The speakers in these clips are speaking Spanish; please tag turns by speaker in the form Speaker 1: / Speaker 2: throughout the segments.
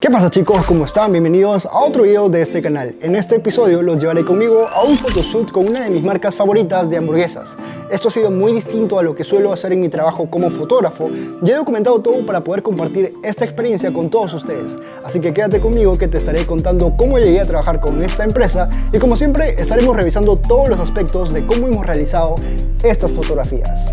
Speaker 1: ¿Qué pasa, chicos? ¿Cómo están? Bienvenidos a otro video de este canal. En este episodio los llevaré conmigo a un photoshoot con una de mis marcas favoritas de hamburguesas. Esto ha sido muy distinto a lo que suelo hacer en mi trabajo como fotógrafo y he documentado todo para poder compartir esta experiencia con todos ustedes. Así que quédate conmigo que te estaré contando cómo llegué a trabajar con esta empresa y, como siempre, estaremos revisando todos los aspectos de cómo hemos realizado estas fotografías.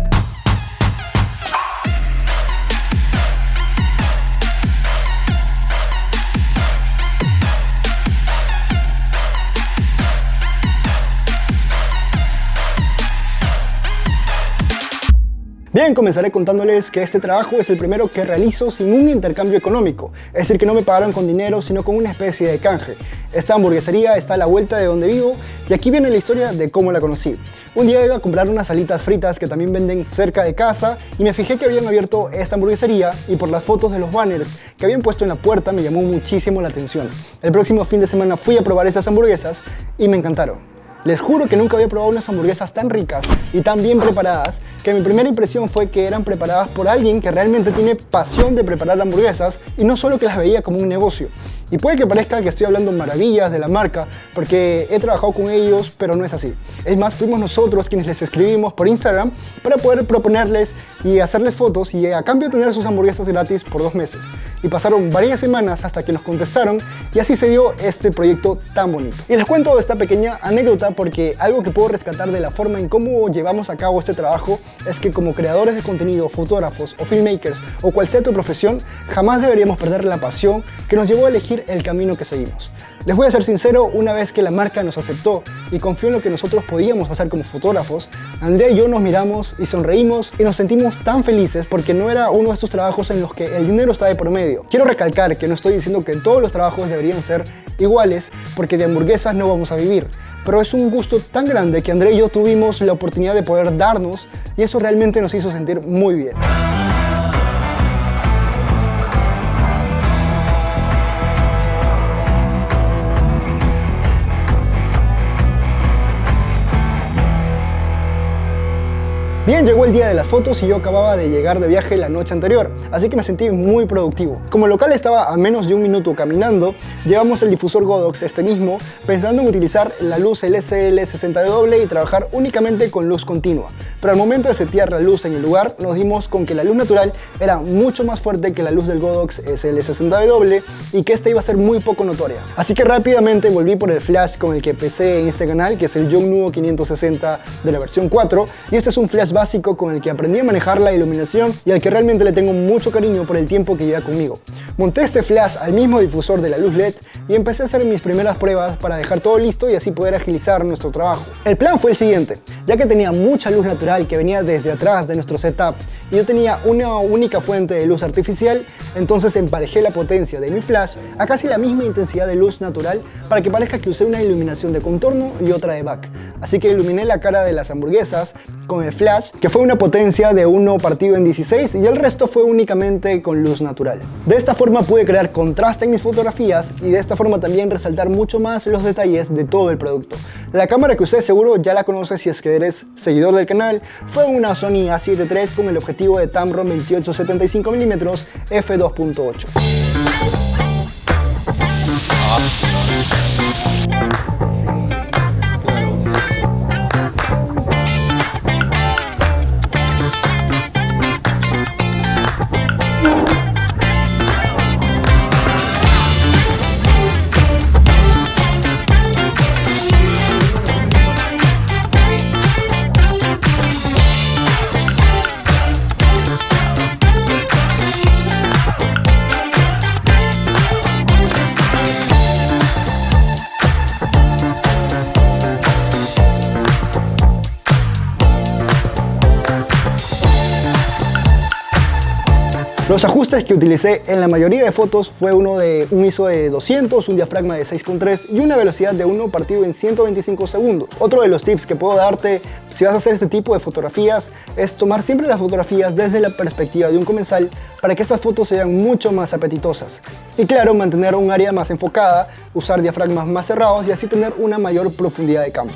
Speaker 1: Bien, comenzaré contándoles que este trabajo es el primero que realizo sin un intercambio económico, es decir, que no me pagaron con dinero, sino con una especie de canje. Esta hamburguesería está a la vuelta de donde vivo y aquí viene la historia de cómo la conocí. Un día iba a comprar unas alitas fritas que también venden cerca de casa y me fijé que habían abierto esta hamburguesería y por las fotos de los banners que habían puesto en la puerta me llamó muchísimo la atención. El próximo fin de semana fui a probar esas hamburguesas y me encantaron. Les juro que nunca había probado unas hamburguesas tan ricas y tan bien preparadas que mi primera impresión fue que eran preparadas por alguien que realmente tiene pasión de preparar hamburguesas y no solo que las veía como un negocio. Y puede que parezca que estoy hablando maravillas de la marca porque he trabajado con ellos, pero no es así. Es más, fuimos nosotros quienes les escribimos por Instagram para poder proponerles y hacerles fotos y a cambio tener sus hamburguesas gratis por 2 meses. Y pasaron varias semanas hasta que nos contestaron y así se dio este proyecto tan bonito. Y les cuento esta pequeña anécdota porque algo que puedo rescatar de la forma en cómo llevamos a cabo este trabajo es que como creadores de contenido, fotógrafos o filmmakers o cual sea tu profesión, jamás deberíamos perder la pasión que nos llevó a elegir el camino que seguimos. Les voy a ser sincero, una vez que la marca nos aceptó y confió en lo que nosotros podíamos hacer como fotógrafos, Andrea y yo nos miramos y sonreímos y nos sentimos tan felices porque no era uno de estos trabajos en los que el dinero está de por medio. Quiero recalcar que no estoy diciendo que todos los trabajos deberían ser iguales porque de hamburguesas no vamos a vivir, pero es un gusto tan grande que Andrea y yo tuvimos la oportunidad de poder darnos y eso realmente nos hizo sentir muy bien. Bien, llegó el día de las fotos y yo acababa de llegar de viaje la noche anterior, así que me sentí muy productivo. Como el local estaba a menos de 1 minuto caminando, llevamos el difusor Godox este mismo, pensando en utilizar la luz LCL60W y trabajar únicamente con luz continua. Pero al momento de setear la luz en el lugar, nos dimos con que la luz natural era mucho más fuerte que la luz del Godox SL60W y que esta iba a ser muy poco notoria. Así que rápidamente volví por el flash con el que empecé en este canal, que es el Yongnuo 560 de la versión 4, y este es un flash básico con el que aprendí a manejar la iluminación y al que realmente le tengo mucho cariño por el tiempo que lleva conmigo. Monté este flash al mismo difusor de la luz LED y empecé a hacer mis primeras pruebas para dejar todo listo y así poder agilizar nuestro trabajo. El plan fue el siguiente: ya que tenía mucha luz natural que venía desde atrás de nuestro setup y yo tenía una única fuente de luz artificial, entonces emparejé la potencia de mi flash a casi la misma intensidad de luz natural para que parezca que usé una iluminación de contorno y otra de back. Así que iluminé la cara de las hamburguesas con el flash, que fue una potencia de 1 partido en 16 y el resto fue únicamente con luz natural. De esta forma pude crear contraste en mis fotografías y de esta forma también resaltar mucho más los detalles de todo el producto. La cámara que usé seguro ya la conoces si es que eres seguidor del canal, fue una Sony A7 III con el objetivo de Tamron 28-75mm f2.8. Los ajustes que utilicé en la mayoría de fotos fue un ISO de 200, un diafragma de 6.3 y una velocidad de 1 partido en 125 segundos. Otro de los tips que puedo darte si vas a hacer este tipo de fotografías es tomar siempre las fotografías desde la perspectiva de un comensal para que estas fotos sean mucho más apetitosas. Y claro, mantener un área más enfocada, usar diafragmas más cerrados y así tener una mayor profundidad de campo.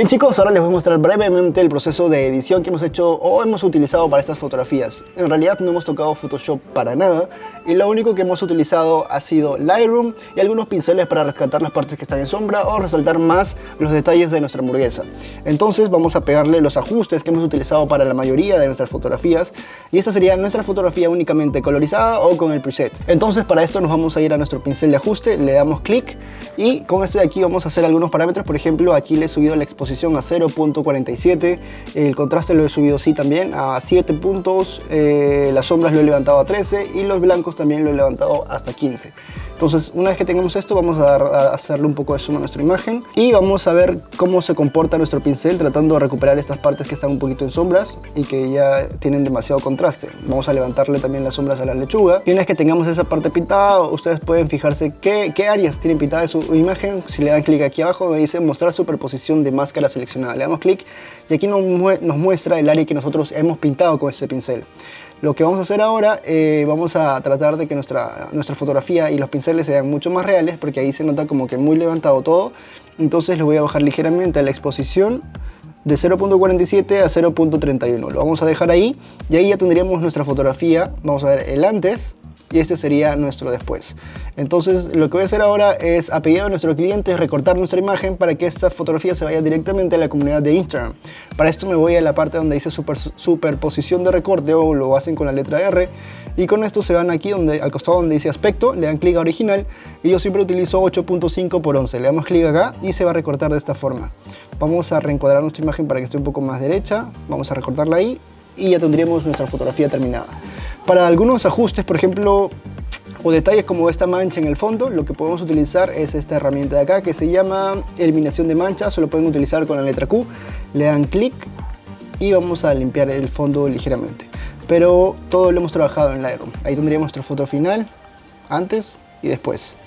Speaker 1: Bien chicos, ahora les voy a mostrar brevemente el proceso de edición que hemos hecho o hemos utilizado para estas fotografías. En realidad no hemos tocado Photoshop para nada y lo único que hemos utilizado ha sido Lightroom y algunos pinceles para rescatar las partes que están en sombra o resaltar más los detalles de nuestra hamburguesa. Entonces vamos a pegarle los ajustes que hemos utilizado para la mayoría de nuestras fotografías y esta sería nuestra fotografía únicamente colorizada o con el preset. Entonces para esto nos vamos a ir a nuestro pincel de ajuste, le damos clic y con este de aquí vamos a hacer algunos parámetros. Por ejemplo, aquí le he subido la exposición a 0.47, el contraste lo he subido sí también a 7 puntos, las sombras lo he levantado a 13 y los blancos también lo he levantado hasta 15. Entonces una vez que tengamos esto vamos a hacerle un poco de zoom a nuestra imagen y vamos a ver cómo se comporta nuestro pincel tratando de recuperar estas partes que están un poquito en sombras y que ya tienen demasiado contraste. Vamos a levantarle también las sombras a la lechuga y una vez que tengamos esa parte pintada ustedes pueden fijarse qué áreas tienen pintada de su imagen. Si le dan clic aquí abajo me dice mostrar superposición de máscara seleccionada, le damos clic y aquí nos muestra el área que nosotros hemos pintado con este pincel. Lo que vamos a hacer ahora, vamos a tratar de que nuestra fotografía y los pinceles sean mucho más reales, porque ahí se nota como que muy levantado todo. Entonces le voy a bajar ligeramente a la exposición de 0.47 a 0.31. Lo vamos a dejar ahí y ahí ya tendríamos nuestra fotografía. Vamos a ver el antes y este sería nuestro después. Entonces lo que voy a hacer ahora es, a pedido de nuestro cliente, recortar nuestra imagen para que esta fotografía se vaya directamente a la comunidad de Instagram. Para esto me voy a la parte donde dice superposición de recorte, o lo hacen con la letra R, y con esto se van aquí al costado donde dice aspecto, le dan clic a original y yo siempre utilizo 8.5 por 11. Le damos clic acá y se va a recortar de esta forma. Vamos a reencuadrar nuestra imagen para que esté un poco más derecha, vamos a recortarla ahí y ya tendríamos nuestra fotografía terminada. Para algunos ajustes, por ejemplo, o detalles como esta mancha en el fondo, lo que podemos utilizar es esta herramienta de acá que se llama eliminación de manchas. Lo pueden utilizar con la letra Q, le dan clic y vamos a limpiar el fondo ligeramente. Pero todo lo hemos trabajado en Lightroom. Ahí tendríamos nuestra foto final, antes y después.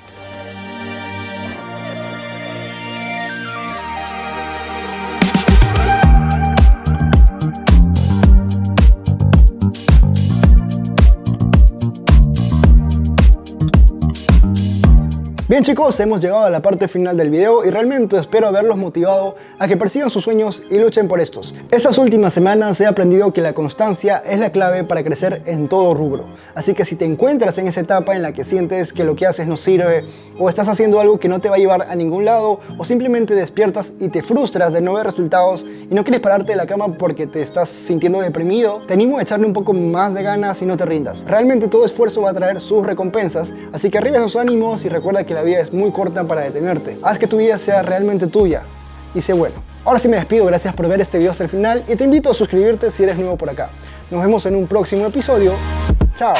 Speaker 1: Bien chicos, hemos llegado a la parte final del video y realmente espero haberlos motivado a que persigan sus sueños y luchen por estos. Estas últimas semanas he aprendido que la constancia es la clave para crecer en todo rubro. Así que si te encuentras en esa etapa en la que sientes que lo que haces no sirve, o estás haciendo algo que no te va a llevar a ningún lado, o simplemente despiertas y te frustras de no ver resultados y no quieres pararte de la cama porque te estás sintiendo deprimido, te animo a echarle un poco más de ganas y no te rindas. Realmente todo esfuerzo va a traer sus recompensas, así que arriba esos ánimos y recuerda que la vida es muy corta para detenerte. Haz que tu vida sea realmente tuya y sé bueno. Ahora sí me despido, gracias por ver este video hasta el final y te invito a suscribirte si eres nuevo por acá. Nos vemos en un próximo episodio. Chao.